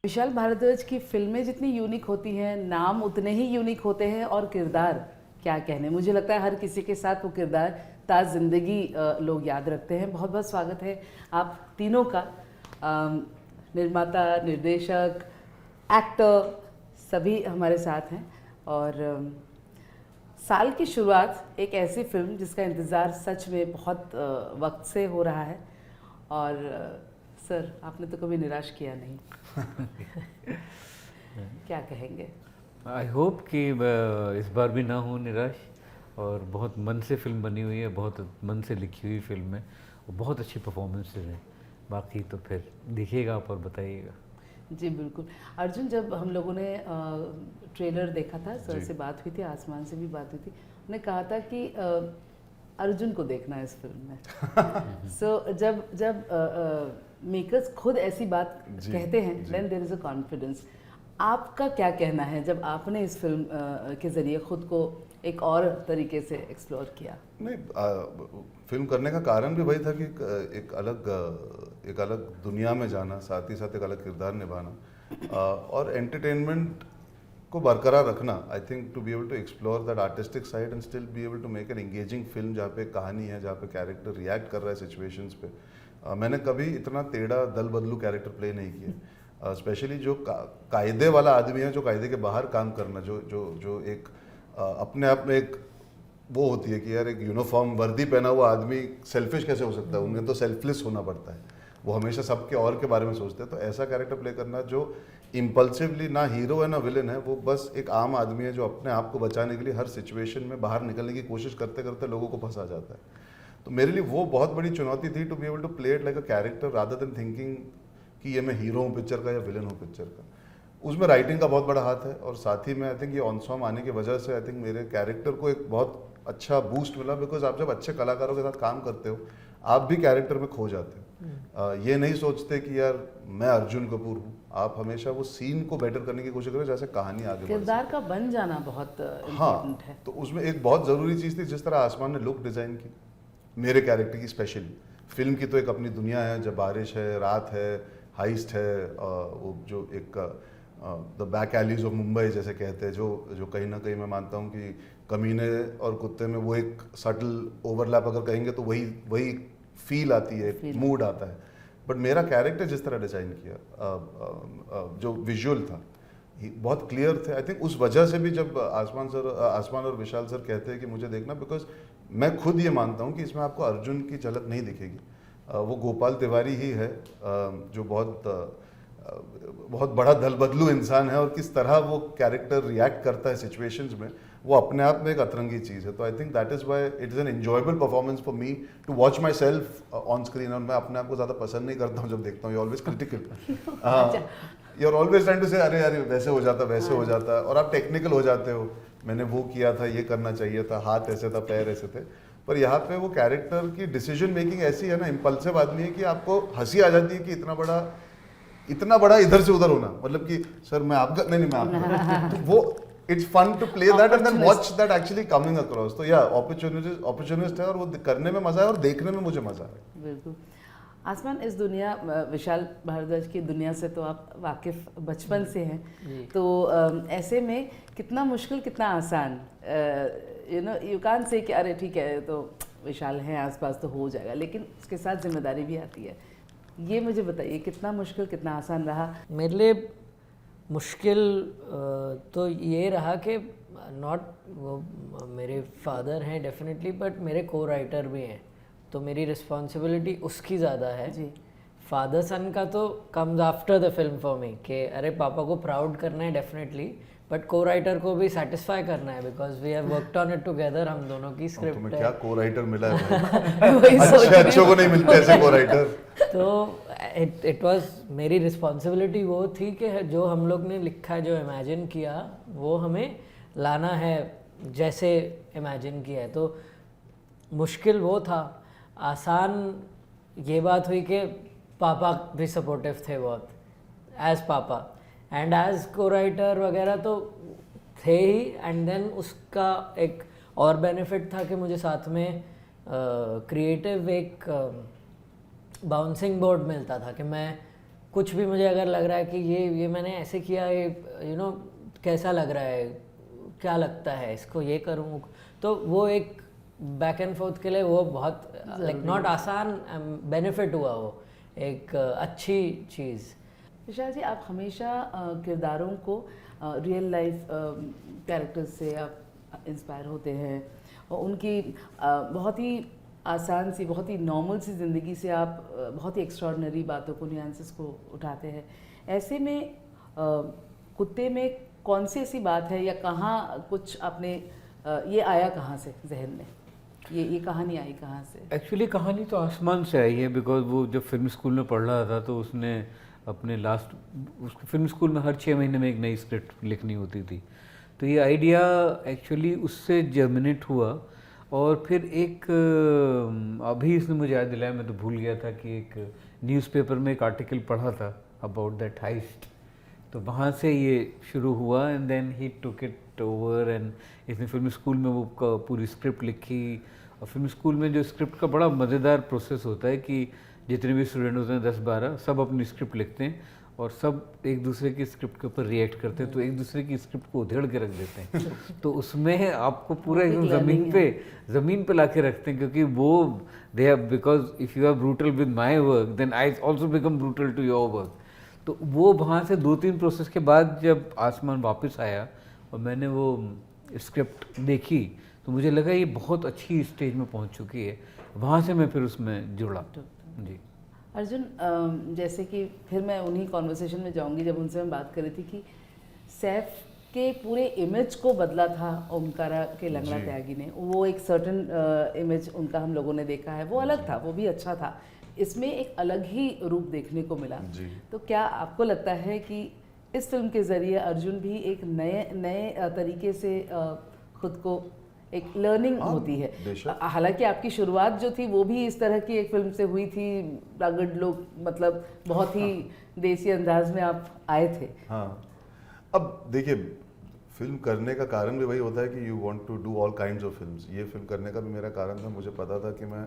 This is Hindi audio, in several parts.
विशाल भारद्वाज की फिल्में जितनी यूनिक होती हैं, नाम उतने ही यूनिक होते हैं और किरदार क्या कहने। मुझे लगता है हर किसी के साथ वो किरदार ताज जिंदगी लोग याद रखते हैं। बहुत बहुत स्वागत है आप तीनों का। निर्माता, निर्देशक, एक्टर सभी हमारे साथ हैं और साल की शुरुआत एक ऐसी फिल्म जिसका इंतज़ार सच में बहुत वक्त से हो रहा है और सर आपने तो कभी निराश किया नहीं। क्या कहेंगे? आई होप कि इस बार भी ना हो निराश। और बहुत मन से फिल्म बनी हुई है, बहुत मन से लिखी हुई फिल्म है और बहुत अच्छी परफॉर्मेंसेज हैं। बाकी तो फिर देखिएगा आप और बताइएगा। जी बिल्कुल। अर्जुन, जब हम लोगों ने ट्रेलर देखा था, सर से बात हुई थी, आसमान से भी बात हुई थी, उन्होंने कहा था कि अर्जुन को देखना है इस फिल्म में। सो जब मेकर्स खुद ऐसी बात कहते हैं then there is a confidence. आपका क्या कहना है जब आपने इस फिल्म के ज़रिए खुद को एक और तरीके से एक्सप्लोर किया? नहीं, फिल्म करने का कारण भी वही था कि एक अलग दुनिया में जाना, साथ ही साथ एक अलग किरदार निभाना और एंटरटेनमेंट को बरकरार रखना। I think to be able to explore that artistic side and still be able to make an engaging film जहाँ पे कहानी है, जहाँ पे कैरेक्टर रिएक्ट कर रहा है सिचुएशंस पे। मैंने कभी इतना टेढ़ा दल बदलू कैरेक्टर प्ले नहीं किया। स्पेशली जो कायदे वाला आदमी है, जो कायदे के बाहर काम करना, जो एक अपने आप में एक वो होती है कि यार एक यूनिफॉर्म वर्दी पहना हुआ आदमी सेल्फिश कैसे हो सकता है? उन्हें तो सेल्फलेस होना पड़ता है। वो हमेशा सबके और के बारे में सोचते हैं। तो ऐसा कैरेक्टर प्ले करना जो इम्पल्सिवली ना हीरो है ना विलन है, वो बस एक आम आदमी है जो अपने आप को बचाने के लिए हर सिचुएशन में बाहर निकलने की कोशिश करते करते लोगों को फंसा जाता है। तो मेरे लिए वो बहुत बड़ी चुनौती थी to be able to play it like a character rather than thinking कि ये मैं हीरो हूँ पिक्चर का या विलन हूँ पिक्चर का। उसमें राइटिंग का बहुत बड़ा हाथ है और साथ ही में आई थिंक ये ऑनसॉम आने की वजह से आई थिंक मेरे कैरेक्टर को एक बहुत अच्छा बूस्ट मिला। बिकॉज आप जब अच्छे कलाकारों के साथ काम करते हो आप भी कैरेक्टर में खो जाते हो। ये नहीं सोचते कि यार मैं अर्जुन कपूर हूँ, आप हमेशा वो सीन को बेटर करने की कोशिश करें जैसे कहानी आगे किरदार का बन जाना बहुत इम्पोर्टेंट है। तो उसमें एक बहुत ज़रूरी चीज़ थी जिस तरह आसमान ने लुक डिज़ाइन की मेरे कैरेक्टर की। स्पेशली फिल्म की तो एक अपनी दुनिया है, जब बारिश है, रात है, हाइस्ट है, वो जो एक the back allies of Mumbai जैसे कहते हैं, जो कहीं ना कहीं मैं मानता हूँ कि कमीने और कुत्ते में वो एक सटल ओवरलैप अगर कहेंगे तो वही फील आती है, मूड आता है। बट मेरा कैरेक्टर जिस तरह डिज़ाइन किया, जो विजुअल था बहुत क्लियर थे। आई थिंक उस वजह से भी जब आसमान और विशाल सर कहते हैं कि मुझे देखना, बिकॉज मैं खुद ये मानता हूँ कि इसमें आपको अर्जुन की झलक नहीं दिखेगी। वो गोपाल तिवारी ही है जो बहुत बड़ा दल बदलू इंसान है और किस तरह वो कैरेक्टर रिएक्ट करता है सिचुएशंस में, वो अपने आप में एक अतरंगी चीज़ है। तो I think that is why it is an enjoyable performance for me to watch myself on screen. और मैं अपने आप को ज़्यादा पसंद नहीं करता हूँ जब देखता हूँ। You always critical, you are always trying to say अरे यार वैसे हो जाता वैसे हो जाता, और आप टेक्निकल हो जाते हो। मैंने वो किया था, ये करना चाहिए था, हाथ ऐसे था, पैर ऐसे थे। पर यहाँ पे वो कैरेक्टर की डिसीजन मेकिंग ऐसी है ना, इम्पल्सिव आदमी है कि आपको हंसी आ जाती है कि इतना बड़ा इधर से उधर होना, मतलब कि सर मैं आपका नहीं मैं आपका। तो वो it's fun to play that and then watch that actually coming across. तो या अपॉर्चुनिस्ट है और वो करने में मजा है और देखने में मुझे मजा है। बिल्कुल। आसमान, इस दुनिया, विशाल भारद्वाज की दुनिया से तो आप वाकिफ बचपन से हैं, तो ऐसे में कितना मुश्किल कितना आसान, यू कांट से कि अरे ठीक है तो विशाल हैं आसपास तो हो जाएगा, लेकिन उसके साथ जिम्मेदारी भी आती है। ये मुझे बताइए कितना मुश्किल कितना आसान रहा? मेरे लिए मुश्किल तो ये रहा कि नॉट वो मेरे फादर हैं डेफिनेटली, बट मेरे को राइटर भी हैं, तो मेरी रिस्पॉन्सिबिलिटी उसकी ज़्यादा है जी। फादर सन का तो comes after the film for me कि अरे पापा को प्राउड करना है डेफिनेटली, बट को राइटर को भी सेटिस्फाई करना है because we have worked on it together. हम दोनों की स्क्रिप्ट है। क्या को राइटर मिला है? अच्छे को नहीं मिलते ऐसे को राइटर। तो इट वाज मेरी रिस्पॉन्सिबिलिटी वो थी कि जो हम लोग ने लिखा, जो इमेजिन किया, वो हमें लाना है जैसे इमेजिन किया है। तो मुश्किल वो था। आसान ये बात हुई कि पापा भी सपोर्टिव थे बहुत, एज पापा एंड एज को राइटर वगैरह तो थे ही। एंड देन उसका एक और बेनिफिट था कि मुझे साथ में क्रिएटिव एक बाउंसिंग बोर्ड मिलता था कि मैं कुछ भी मुझे अगर लग रहा है कि ये मैंने ऐसे किया, ये कैसा लग रहा है, क्या लगता है इसको, ये करूँ, तो वो एक बैक एंड फोर्थ के लिए वो बहुत लाइक नॉट आसान, बेनिफिट हुआ वो एक अच्छी चीज़। विशाल जी, आप हमेशा किरदारों को रियल लाइफ कैरेक्टर्स से आप इंस्पायर होते हैं और उनकी बहुत ही आसान सी, बहुत ही नॉर्मल सी ज़िंदगी से आप बहुत ही एक्स्ट्रॉर्डनरी बातों को, न्यूएंसेस को उठाते हैं। ऐसे में कुत्ते में कौन सी ऐसी बात है या कहाँ कुछ आपने ये आया कहाँ से जहन में, ये कहानी आई कहाँ से? एक्चुअली कहानी तो आसमान से आई है, बिकॉज वो जब फिल्म स्कूल में पढ़ रहा था तो उसने अपने उसको फिल्म स्कूल में हर 6 महीने में एक नई स्क्रिप्ट लिखनी होती थी। तो ये आइडिया एक्चुअली उससे जर्मिनेट हुआ और फिर एक अभी इसने मुझे याद दिलाया, मैं तो भूल गया था कि एक न्यूज़पेपर में एक आर्टिकल पढ़ा था अबाउट दैट हाइस्ट, तो वहाँ से ये शुरू हुआ and then he took it over and इसने फिल्म स्कूल में वो पूरी स्क्रिप्ट लिखी। और फिल्म स्कूल में जो स्क्रिप्ट का बड़ा मज़ेदार प्रोसेस होता है कि जितने भी स्टूडेंट होते हैं 10-12 सब अपनी स्क्रिप्ट लिखते हैं और सब एक दूसरे की स्क्रिप्ट के ऊपर रिएक्ट करते हैं, तो एक दूसरे की स्क्रिप्ट को उधेड़ के रख देते हैं। तो उसमें आपको पूरा एकदम ज़मीन पे ला के रखते हैं, क्योंकि वो they have, because if you are brutal with my work then I also become brutal to your work. तो वो वहाँ से 2-3 प्रोसेस के बाद जब आसमान वापस आया और मैंने वो स्क्रिप्ट देखी तो मुझे लगा ये बहुत अच्छी स्टेज में पहुँच चुकी है। वहाँ से मैं फिर उसमें जुड़ा। जी अर्जुन, जैसे कि फिर मैं उन्हीं कॉन्वर्सेशन में जाऊंगी जब उनसे मैं बात कर रही थी कि सैफ के पूरे इमेज को बदला था ओमकारा के लंगड़ा त्यागी ने। वो एक सर्टन इमेज उनका हम लोगों ने देखा है, वो अलग था, वो भी अच्छा था। इसमें एक अलग ही रूप देखने को मिला। तो क्या आपको लगता है कि इस फिल्म के ज़रिए अर्जुन भी एक नए तरीके से खुद को एक लर्निंग होती है? हालांकि आपकी शुरुआत जो थी वो भी इस तरह की एक फिल्म से हुई थी, प्रगट लोग, मतलब बहुत ही देसी अंदाज में आप आए थे। हाँ, अब देखिए फिल्म करने का कारण भी वही होता है कि you want to do all kinds of films. ये फिल्म करने का भी मेरा कारण था, मुझे पता था कि मैं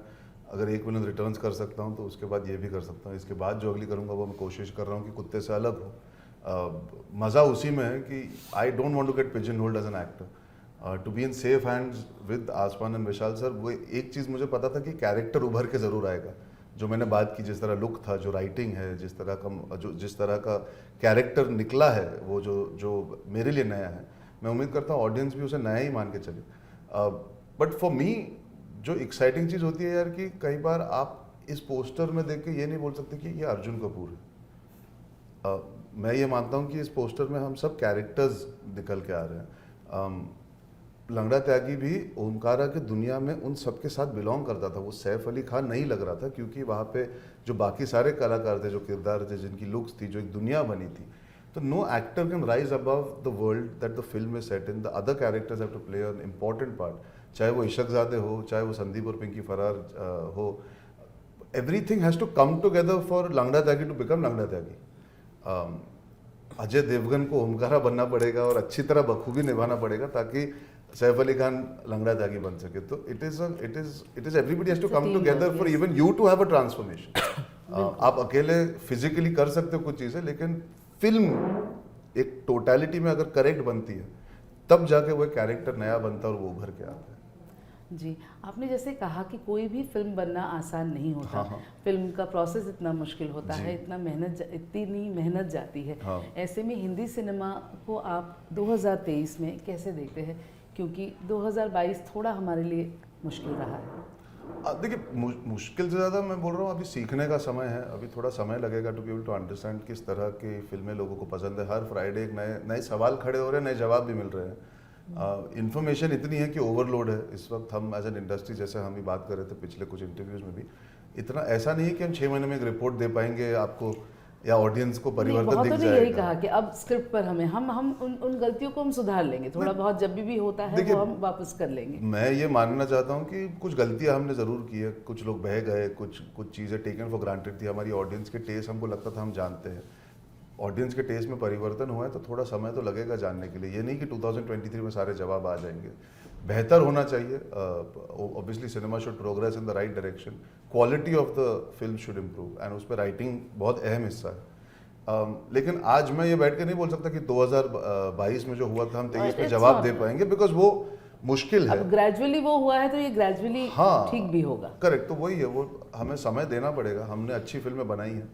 अगर 1 मिलियन रिटर्न्स कर सकता हूँ तो उसके बाद ये भी कर सकता हूँ। इसके बाद जो अगली करूँगा वो मैं कोशिश कर रहा हूँ कि कुत्ते से अलग हो। मज़ा उसी में है कि I don't want to get pigeonholed as an actor, to be in safe hands with Aasmaan and Vishal sir. वो एक चीज़ मुझे पता था कि कैरेक्टर उभर के ज़रूर आएगा। जो मैंने बात की, जिस तरह लुक था, जो राइटिंग है, जिस तरह का कैरेक्टर निकला है, वो जो मेरे लिए नया है, मैं उम्मीद करता हूँ ऑडियंस भी उसे नया ही मान के चले। बट फॉर मी जो एक्साइटिंग चीज़ होती है यार, कि कई बार आप इस पोस्टर में देख के ये नहीं बोल सकते कि ये अर्जुन कपूर है। मैं ये मानता हूँ कि इस पोस्टर में हम सब कैरेक्टर्स निकल के आ रहे हैं। लंगड़ा त्यागी भी ओमकारा की दुनिया में उन सब के साथ बिलोंग करता था। वो सैफ अली खान नहीं लग रहा था, क्योंकि वहाँ पे जो बाकी सारे कलाकार थे, जो किरदार थे, जिनकी लुक्स थी, जो एक दुनिया बनी थी। तो no actor can rise above the world that the film is set in. The other characters have to play an important part, चाहे वो इशकजादे हो, चाहे वो संदीप और पिंकी फरार हो। Everything has to come together for Langda Tyagi to become लंगड़ा त्यागी। अजय देवगन को ओमकारा बनना पड़ेगा और अच्छी तरह बखूबी निभाना पड़ेगा ताकि सैफ अली खान लंगड़ा त्यागी बन सके। तो it is everybody has to come together for even you to have a transformation. आप अकेले फिजिकली कर सकते हो कुछ चीज़ें, लेकिन फिल्म एक टोटलिटी में अगर करेक्ट बनती है तब जाके वो कैरेक्टर नया बनता है और वो उभर के आता है। जी, आपने जैसे कहा कि कोई भी फिल्म बनना आसान नहीं होता। हाँ। फिल्म का प्रोसेस इतना मुश्किल होता है, इतनी मेहनत जाती है। हाँ। ऐसे में हिंदी सिनेमा को आप 2023 में कैसे देखते हैं? क्योंकि 2022 थोड़ा हमारे लिए मुश्किल रहा है। देखिए, मुश्किल से ज़्यादा मैं बोल रहा हूँ अभी सीखने का समय है। अभी थोड़ा समय लगेगा to be able to understand किस तरह की फिल्में लोगों को पसंद है। हर फ्राइडे एक नए सवाल खड़े हो रहे हैं, नए जवाब भी मिल रहे हैं। इन्फॉर्मेशन इतनी है कि ओवरलोड है इस वक्त। हम एज एन इंडस्ट्री, जैसे हम भी बात कर रहे थे पिछले कुछ इंटरव्यूज़ में भी, इतना ऐसा नहीं है कि हम 6 महीने में एक रिपोर्ट दे पाएंगे आपको या ऑडियंस को परिवर्तन दिख जाएगा। यही कहा कि अब स्क्रिप्ट पर हम उन गलतियों को हम सुधार लेंगे, थोड़ा बहुत जब भी होता है वो हम वापस कर लेंगे। मैं ये मानना चाहता हूँ कि कुछ गलतियाँ हमने ज़रूर की है, कुछ लोग बह गए, कुछ चीज़ें टेकन फॉर ग्रांटेड थी। हमारी ऑडियंस के टेस्ट हमको लगता था हम जानते हैं। ऑडियंस के टेस्ट में परिवर्तन हुआ है तो थोड़ा समय तो लगेगा जानने के लिए। ये नहीं कि 2023 में सारे जवाब आ जाएंगे। बेहतर होना चाहिए। Obviously cinema should progress in the right direction. Quality of the film should improve and उस पर राइटिंग बहुत अहम हिस्सा है। लेकिन आज मैं ये बैठ के नहीं बोल सकता कि 2022 में जो हुआ था हम 23 में It's जवाब not. दे पाएंगे, बिकॉज वो मुश्किल है। अब ग्रेजुअली वो हुआ है तो ये ग्रेजुअली हाँ ठीक भी होगा। करेक्ट, तो वही है, वो हमें समय देना पड़ेगा। हमने अच्छी फिल्में बनाई हैं,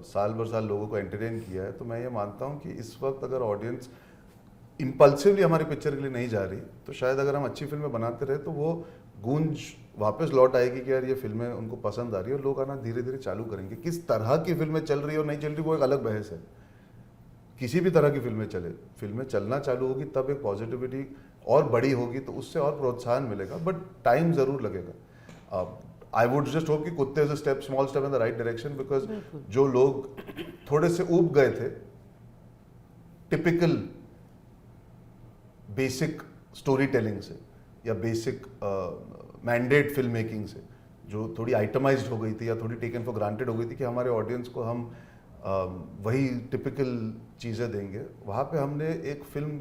साल भर साल लोगों को एंटरटेन किया है, तो मैं ये मानता हूँ कि इस वक्त अगर ऑडियंस इम्पल्सिवली हमारी पिक्चर के लिए नहीं जा रही, तो शायद अगर हम अच्छी फिल्में बनाते रहे तो वो गूंज वापस लौट आएगी कि यार ये फिल्में उनको पसंद आ रही है, और लोग आना धीरे धीरे चालू करेंगे। किस तरह की फिल्में चल रही है और नहीं चल रही वो एक अलग बहस है। किसी भी तरह की फिल्में चले, फिल्में चलना चालू होगी तब एक पॉजिटिविटी और बड़ी होगी, तो उससे और प्रोत्साहन मिलेगा, बट टाइम ज़रूर लगेगा। आई वुड जस्ट होप कि कुत्ते is a step, small step in the right direction, because जो लोग थोड़े से ऊब गए थे टिपिकल बेसिक स्टोरी टेलिंग से या बेसिक मैंडेट फिल्म मेकिंग से, जो थोड़ी आइटमाइज्ड हो गई थी या थोड़ी टेकन फॉर ग्रांटेड हो गई थी कि हमारे ऑडियंस को हम वही टिपिकल चीज़ें देंगे, वहाँ पे हमने एक फिल्म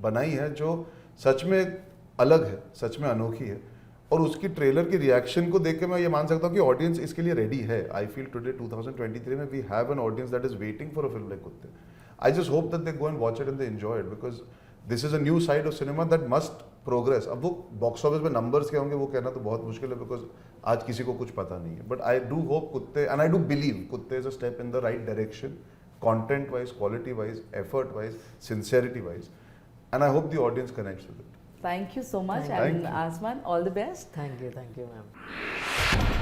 बनाई है जो सच में अलग है, सच में अनोखी है, और उसकी ट्रेलर की रिएक्शन को देख के मैं ये मान सकता हूँ कि ऑडियंस इसके लिए रेडी है। आई फील टुडे 2023 में we have an audience that is waiting for a film like Kuttey. I just hope that they go and watch it and they enjoy it, because this is a new side of cinema that must progress. अब वो बॉक्स ऑफिस में नंबर्स क्या होंगे वो कहना तो बहुत मुश्किल है, बिकॉज आज किसी को कुछ पता नहीं है, बट आई डू होप कुत्ते, एंड आई डू बिलीव कुत्ते is a step in the right direction, content wise, quality wise, effort wise, sincerity wise, and I hope the audience connects with it. Thank you so much, Thank and you. Asman, all the best. Thank you, ma'am.